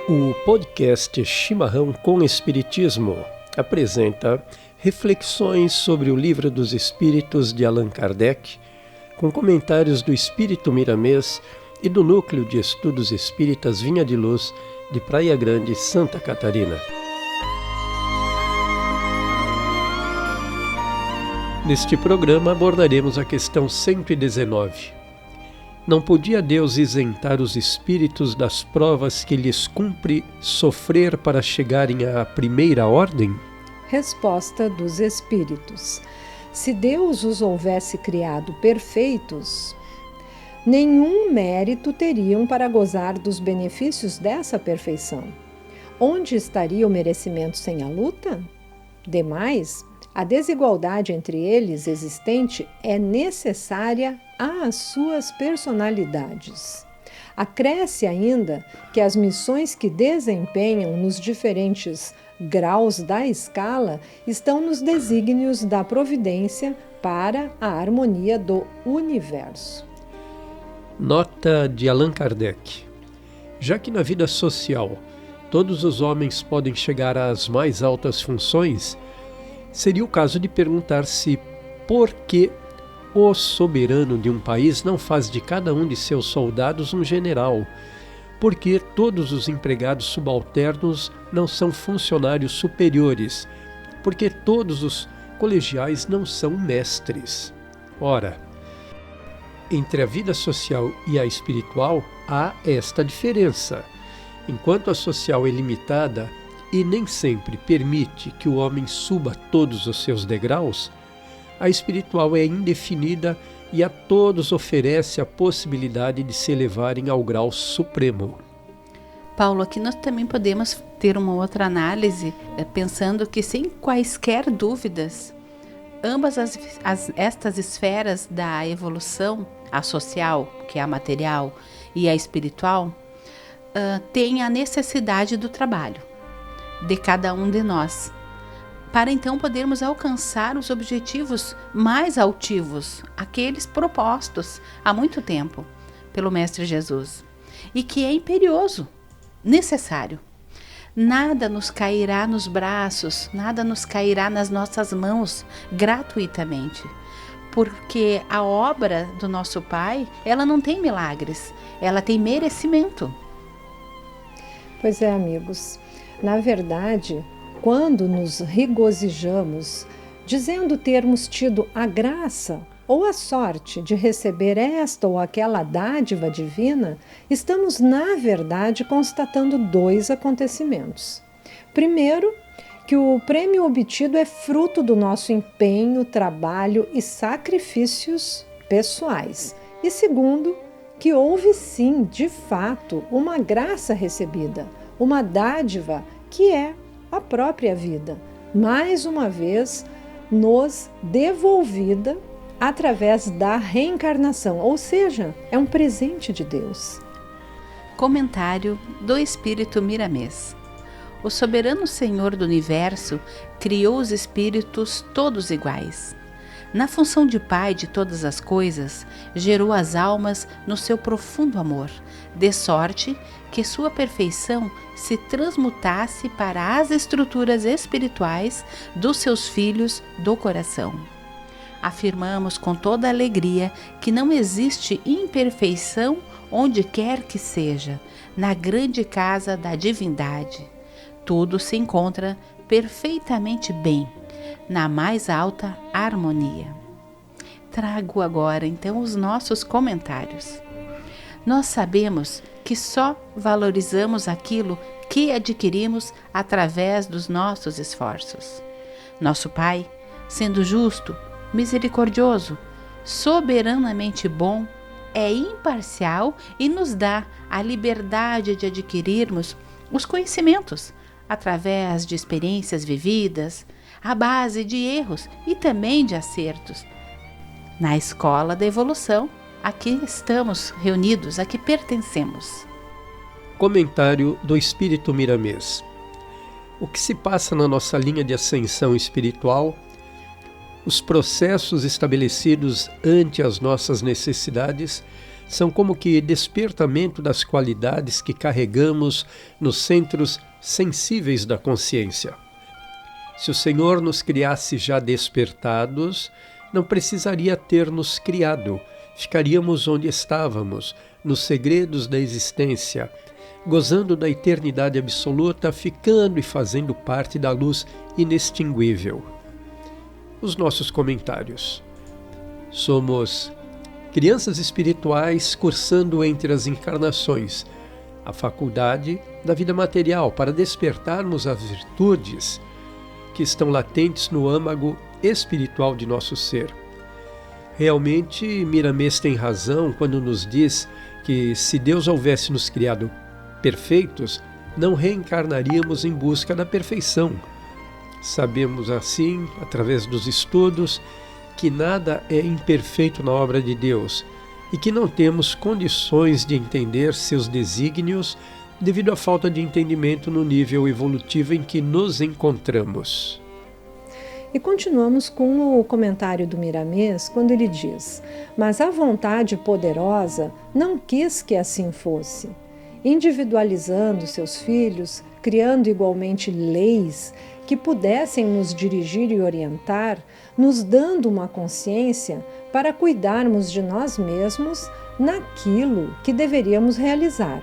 O podcast Chimarrão com Espiritismo apresenta reflexões sobre o Livro dos Espíritos de Allan Kardec, com comentários do Espírito Miramês e do Núcleo de Estudos Espíritas Vinha de Luz, de Praia Grande, Santa Catarina. Neste programa abordaremos a questão 119. Não podia Deus isentar os espíritos das provas que lhes cumpre sofrer para chegarem à primeira ordem? Resposta dos espíritos. Se Deus os houvesse criado perfeitos, nenhum mérito teriam para gozar dos benefícios dessa perfeição. Onde estaria o merecimento sem a luta? Demais, a desigualdade entre eles existente é necessária às suas personalidades. Acresce ainda que as missões que desempenham nos diferentes graus da escala estão nos desígnios da providência para a harmonia do universo. Nota de Allan Kardec. Já que na vida social todos os homens podem chegar às mais altas funções, seria o caso de perguntar se por que o soberano de um país não faz de cada um de seus soldados um general, porque todos os empregados subalternos não são funcionários superiores, porque todos os colegiais não são mestres. Ora, entre a vida social e a espiritual há esta diferença. Enquanto a social é limitada e nem sempre permite que o homem suba todos os seus degraus, a espiritual é indefinida e a todos oferece a possibilidade de se elevarem ao grau supremo. Paulo, aqui nós também podemos ter uma outra análise, pensando que sem quaisquer dúvidas, ambas estas esferas da evolução, a social, que é a material, e a espiritual, têm a necessidade do trabalho de cada um de nós, para então podermos alcançar os objetivos mais altivos, aqueles propostos há muito tempo pelo Mestre Jesus, e que é imperioso, necessário. Nada nos cairá nos braços, nada nos cairá nas nossas mãos gratuitamente, porque a obra do nosso Pai, ela não tem milagres, ela tem merecimento. Pois é, amigos. Na verdade, quando nos regozijamos, dizendo termos tido a graça ou a sorte de receber esta ou aquela dádiva divina, estamos, na verdade, constatando dois acontecimentos. Primeiro, que o prêmio obtido é fruto do nosso empenho, trabalho e sacrifícios pessoais. E segundo, que houve sim, de fato, uma graça recebida, uma dádiva que é a própria vida, mais uma vez nos devolvida através da reencarnação, ou seja, é um presente de Deus. Comentário do Espírito Miramês. O soberano Senhor do Universo criou os espíritos todos iguais. Na função de Pai de todas as coisas, gerou as almas no seu profundo amor, de sorte que sua perfeição se transmutasse para as estruturas espirituais dos seus filhos do coração. Afirmamos com toda alegria que não existe imperfeição onde quer que seja, na grande casa da divindade. Tudo se encontra perfeitamente bem, na mais alta harmonia. Trago agora então os nossos comentários. Nós sabemos que só valorizamos aquilo que adquirimos através dos nossos esforços. Nosso Pai, sendo justo, misericordioso, soberanamente bom, é imparcial e nos dá a liberdade de adquirirmos os conhecimentos através de experiências vividas, à base de erros e também de acertos. Na escola da evolução, aqui estamos reunidos, aqui pertencemos. Comentário do Espírito Miramês. O que se passa na nossa linha de ascensão espiritual, os processos estabelecidos ante as nossas necessidades, são como que despertamento das qualidades que carregamos nos centros sensíveis da consciência. Se o Senhor nos criasse já despertados, não precisaria ter nos criado. Ficaríamos onde estávamos, nos segredos da existência, gozando da eternidade absoluta, ficando e fazendo parte da luz inextinguível. Os nossos comentários. Somos crianças espirituais cursando entre as encarnações, a faculdade da vida material para despertarmos as virtudes que estão latentes no âmago espiritual de nosso ser. Realmente, Miramês tem razão quando nos diz que se Deus houvesse nos criado perfeitos, não reencarnaríamos em busca da perfeição. Sabemos assim, através dos estudos, que nada é imperfeito na obra de Deus e que não temos condições de entender seus desígnios devido à falta de entendimento no nível evolutivo em que nos encontramos. E continuamos com o comentário do Miramês, quando ele diz: mas a vontade poderosa não quis que assim fosse. Individualizando seus filhos, criando igualmente leis que pudessem nos dirigir e orientar, nos dando uma consciência para cuidarmos de nós mesmos naquilo que deveríamos realizar.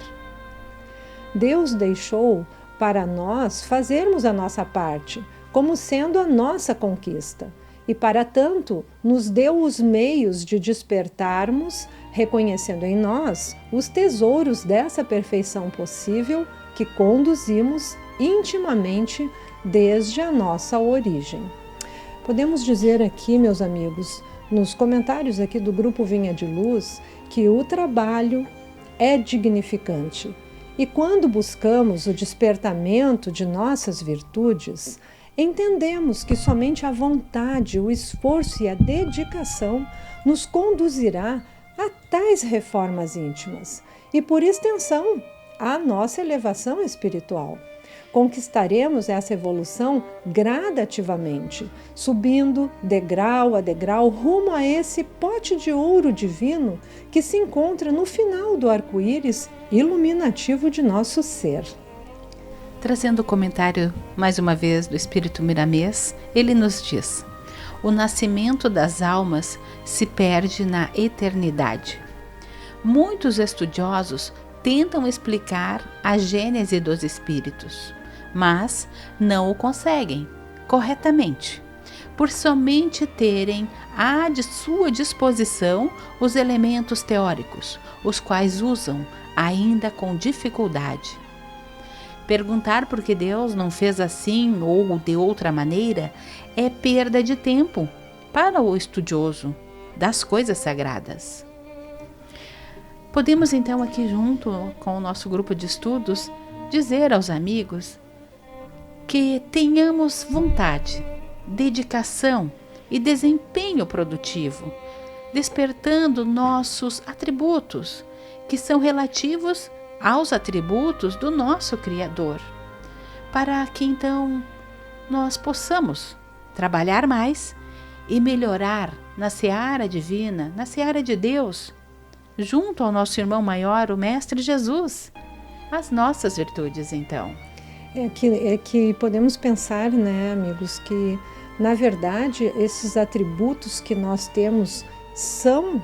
Deus deixou para nós fazermos a nossa parte, como sendo a nossa conquista, e para tanto nos deu os meios de despertarmos, reconhecendo em nós os tesouros dessa perfeição possível que conduzimos intimamente desde a nossa origem. Podemos dizer aqui, meus amigos, nos comentários aqui do Grupo Vinha de Luz, que o trabalho é dignificante. E quando buscamos o despertamento de nossas virtudes, entendemos que somente a vontade, o esforço e a dedicação nos conduzirá a tais reformas íntimas e, por extensão, à nossa elevação espiritual. Conquistaremos essa evolução gradativamente, subindo degrau a degrau rumo a esse pote de ouro divino que se encontra no final do arco-íris iluminativo de nosso ser. Trazendo o comentário, mais uma vez, do Espírito Miramês, ele nos diz: o nascimento das almas se perde na eternidade. Muitos estudiosos tentam explicar a gênese dos espíritos, mas não o conseguem corretamente, por somente terem à sua disposição os elementos teóricos, os quais usam ainda com dificuldade. Perguntar por que Deus não fez assim ou de outra maneira é perda de tempo para o estudioso das coisas sagradas. Podemos então aqui junto com o nosso grupo de estudos dizer aos amigos que tenhamos vontade, dedicação e desempenho produtivo, despertando nossos atributos, que são relativos aos atributos do nosso Criador, para que então nós possamos trabalhar mais e melhorar na seara divina, na seara de Deus, junto ao nosso irmão maior, o Mestre Jesus, as nossas virtudes então. É que podemos pensar, né, amigos, que na verdade esses atributos que nós temos são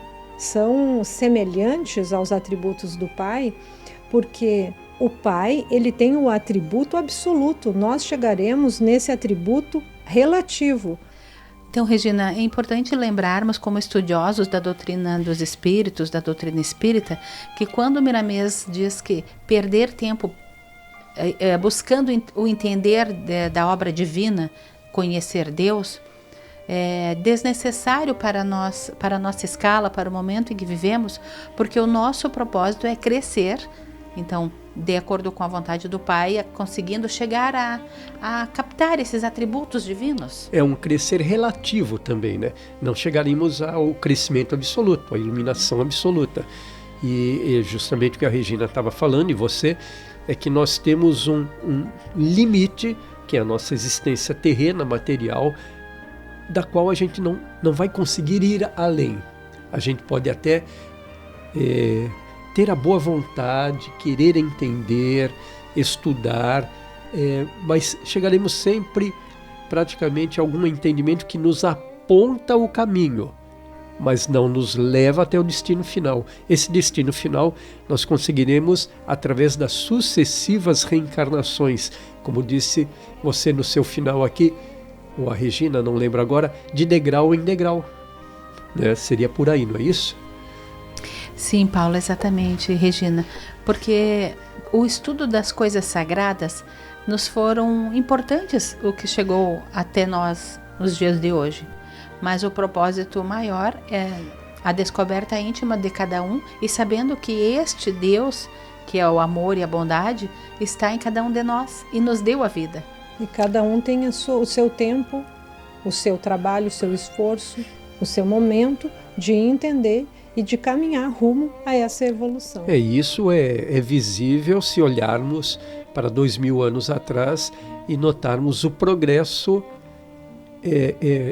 semelhantes aos atributos do Pai, porque o Pai, ele tem o atributo absoluto, nós chegaremos nesse atributo relativo. Então, Regina, é importante lembrarmos, como estudiosos da doutrina dos espíritos, da doutrina espírita, que quando Miramês diz que perder tempo buscando o entender da obra divina, conhecer Deus, é desnecessário para a nossa escala, para o momento em que vivemos, porque o nosso propósito é crescer, então, de acordo com a vontade do Pai, conseguindo chegar a captar esses atributos divinos. É um crescer relativo também, né? Não chegaremos ao crescimento absoluto, à iluminação absoluta. E justamente o que a Regina estava falando, e você, é que nós temos um limite, que é a nossa existência terrena, material, da qual a gente não vai conseguir ir além. A gente pode até ter a boa vontade, querer entender, estudar, mas chegaremos sempre praticamente a algum entendimento que nos aponta o caminho, mas não nos leva até o destino final. Esse destino final nós conseguiremos através das sucessivas reencarnações, como disse você no seu final aqui, ou a Regina, não lembro agora, de degrau em degrau. Né? Seria por aí, não é isso? Sim, Paulo, exatamente, Regina, porque o estudo das coisas sagradas nos foram importantes, o que chegou até nós nos dias de hoje. Mas o propósito maior é a descoberta íntima de cada um e sabendo que este Deus, que é o amor e a bondade, está em cada um de nós e nos deu a vida. E cada um tem o seu tempo, o seu trabalho, o seu esforço, o seu momento de entender e de caminhar rumo a essa evolução. Isso é visível se olharmos para 2000 anos atrás e notarmos o progresso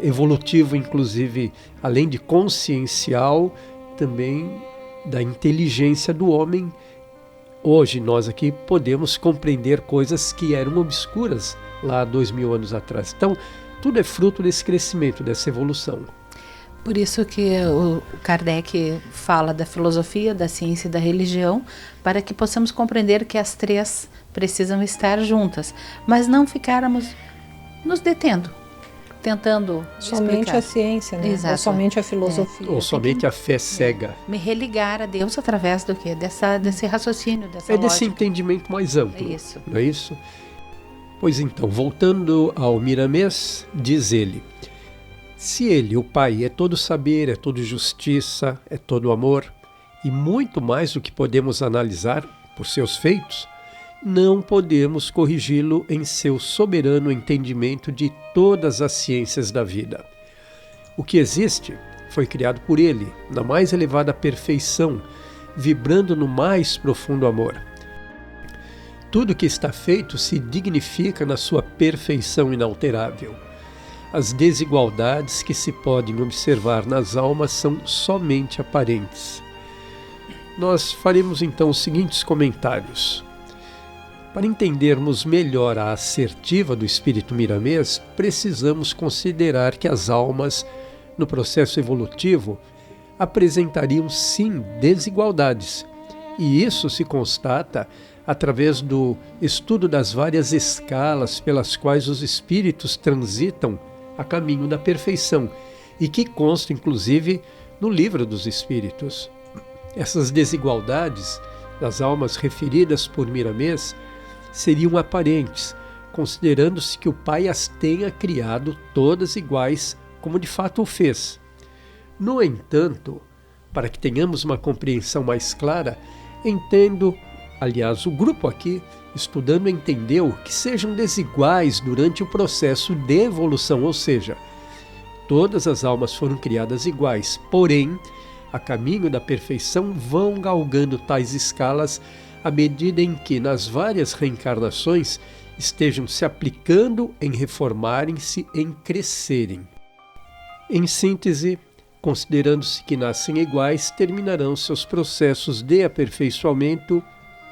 evolutivo, inclusive, além de consciencial, também da inteligência do homem. Hoje nós aqui podemos compreender coisas que eram obscuras lá 2000 anos atrás. Então, tudo é fruto desse crescimento, dessa evolução. Por isso que o Kardec fala da filosofia, da ciência e da religião, para que possamos compreender que as três precisam estar juntas, mas não ficarmos nos detendo, tentando somente explicar. A ciência, né? Exato. Ou somente a filosofia. Ou somente a fé cega. Me religar a Deus através do quê? Desse raciocínio, dessa lógica. Desse entendimento mais amplo. É isso. Não é isso? Pois então, voltando ao Miramês, diz ele: se ele, o Pai, é todo saber, é todo justiça, é todo amor, e muito mais do que podemos analisar por seus feitos, não podemos corrigi-lo em seu soberano entendimento de todas as ciências da vida. O que existe foi criado por ele, na mais elevada perfeição, vibrando no mais profundo amor. Tudo que está feito se dignifica na sua perfeição inalterável. As desigualdades que se podem observar nas almas são somente aparentes. Nós faremos então os seguintes comentários. Para entendermos melhor a assertiva do espírito Miramês, precisamos considerar que as almas, no processo evolutivo, apresentariam sim desigualdades, e isso se constata através do estudo das várias escalas pelas quais os espíritos transitam a caminho da perfeição, e que consta inclusive no Livro dos Espíritos. Essas desigualdades das almas referidas por Miramês seriam aparentes, considerando-se que o Pai as tenha criado todas iguais, como de fato o fez. No entanto, para que tenhamos uma compreensão mais clara, o grupo aqui, estudando, entendeu que sejam desiguais durante o processo de evolução, ou seja, todas as almas foram criadas iguais, porém, a caminho da perfeição vão galgando tais escalas à medida em que, nas várias reencarnações, estejam se aplicando em reformarem-se, em crescerem. Em síntese, considerando-se que nascem iguais, terminarão seus processos de aperfeiçoamento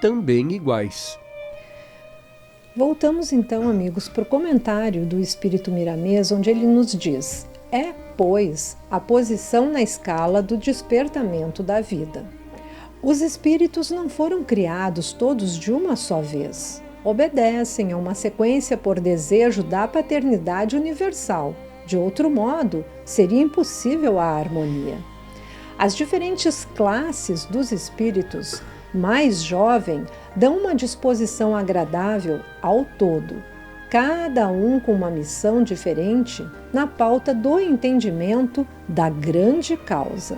também iguais. Voltamos então, amigos, para o comentário do Espírito Miramês, onde ele nos diz: é, pois, a posição na escala do despertamento da vida. Os espíritos não foram criados todos de uma só vez. Obedecem a uma sequência por desejo da paternidade universal. De outro modo, seria impossível a harmonia. As diferentes classes dos espíritos mais jovens dão uma disposição agradável ao todo, cada um com uma missão diferente na pauta do entendimento da grande causa.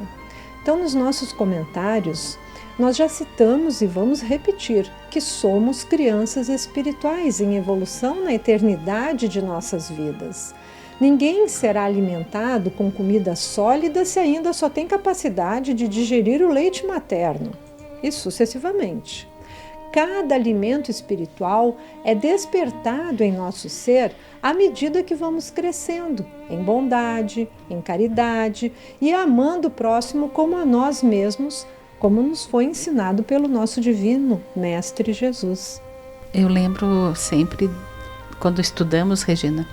Então, nos nossos comentários, nós já citamos e vamos repetir que somos crianças espirituais em evolução na eternidade de nossas vidas. Ninguém será alimentado com comida sólida se ainda só tem capacidade de digerir o leite materno, e sucessivamente. Cada alimento espiritual é despertado em nosso ser à medida que vamos crescendo, em bondade, em caridade e amando o próximo como a nós mesmos, como nos foi ensinado pelo nosso divino Mestre Jesus. Eu lembro sempre, quando estudamos, Regina,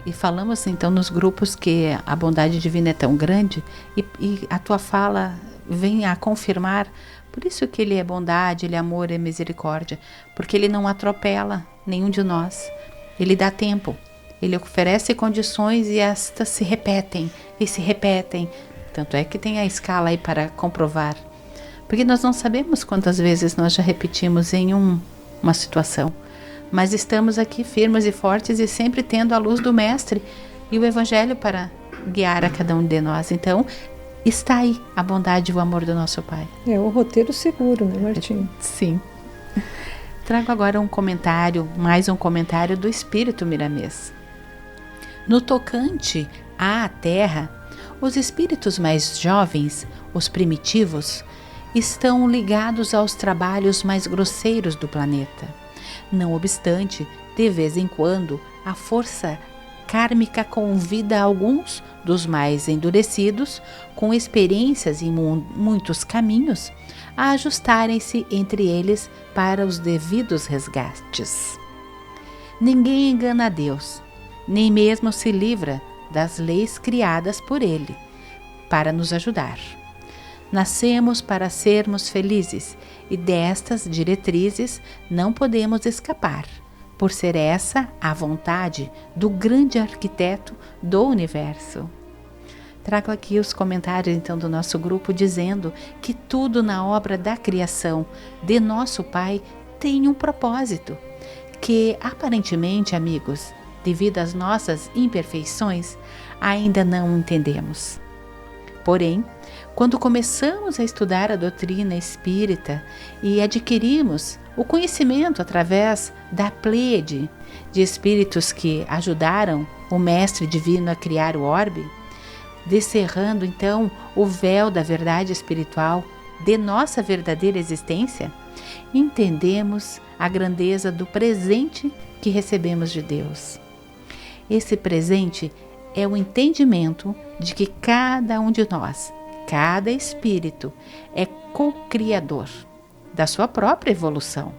e falamos então nos grupos que a bondade divina é tão grande, e a tua fala vem a confirmar, por isso que ele é bondade, ele é amor, é misericórdia, porque ele não atropela nenhum de nós, ele dá tempo, ele oferece condições e estas se repetem, tanto é que tem a escala aí para comprovar, porque nós não sabemos quantas vezes nós já repetimos em uma situação, mas estamos aqui firmes e fortes e sempre tendo a luz do Mestre e o Evangelho para guiar a cada um de nós. Então, está aí a bondade e o amor do nosso Pai. É o roteiro seguro, né, Martinho? Sim. Trago agora mais um comentário do Espírito Miramês. No tocante à Terra, os espíritos mais jovens, os primitivos, estão ligados aos trabalhos mais grosseiros do planeta. Não obstante, de vez em quando, a força kármica convida alguns dos mais endurecidos, com experiências em muitos caminhos, a ajustarem-se entre eles para os devidos resgates. Ninguém engana a Deus, nem mesmo se livra das leis criadas por Ele, para nos ajudar. Nascemos para sermos felizes e destas diretrizes não podemos escapar, por ser essa a vontade do grande arquiteto do universo. Trago aqui os comentários então do nosso grupo dizendo que tudo na obra da criação de nosso Pai tem um propósito, que aparentemente, amigos, devido às nossas imperfeições, ainda não entendemos. Porém, quando começamos a estudar a doutrina espírita e adquirimos o conhecimento através da pleiade de espíritos que ajudaram o Mestre Divino a criar o orbe, descerrando então o véu da verdade espiritual de nossa verdadeira existência, entendemos a grandeza do presente que recebemos de Deus. Esse presente é o entendimento de que cada um de nós, cada espírito, é co-criador da sua própria evolução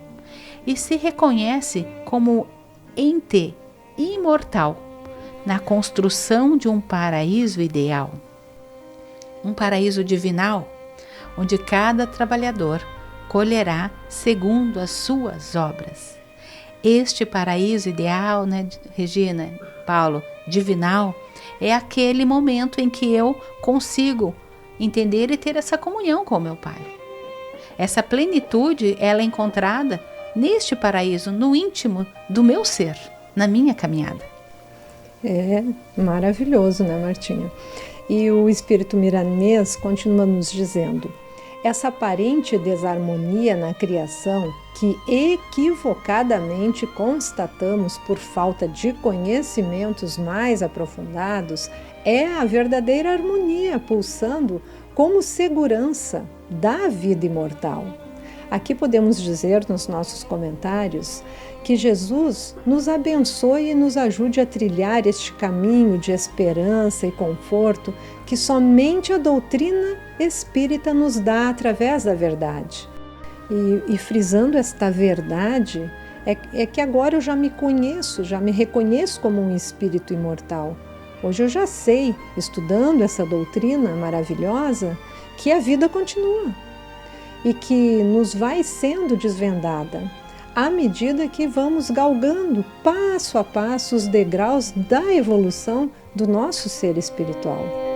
e se reconhece como ente imortal na construção de um paraíso ideal, um paraíso divinal, onde cada trabalhador colherá segundo as suas obras. Este paraíso ideal, né, Regina, Paulo, divinal, é aquele momento em que eu consigo entender e ter essa comunhão com o meu Pai. Essa plenitude, ela é encontrada neste paraíso, no íntimo do meu ser, na minha caminhada. É maravilhoso, né, Martinha? E o Espírito Miramês continua nos dizendo: essa aparente desarmonia na criação que equivocadamente constatamos por falta de conhecimentos mais aprofundados é a verdadeira harmonia pulsando como segurança da vida imortal. Aqui podemos dizer nos nossos comentários que Jesus nos abençoe e nos ajude a trilhar este caminho de esperança e conforto que somente a doutrina espírita nos dá através da verdade. E frisando esta verdade, é que agora eu já me conheço, já me reconheço como um espírito imortal. Hoje eu já sei, estudando essa doutrina maravilhosa, que a vida continua e que nos vai sendo desvendada à medida que vamos galgando passo a passo os degraus da evolução do nosso ser espiritual.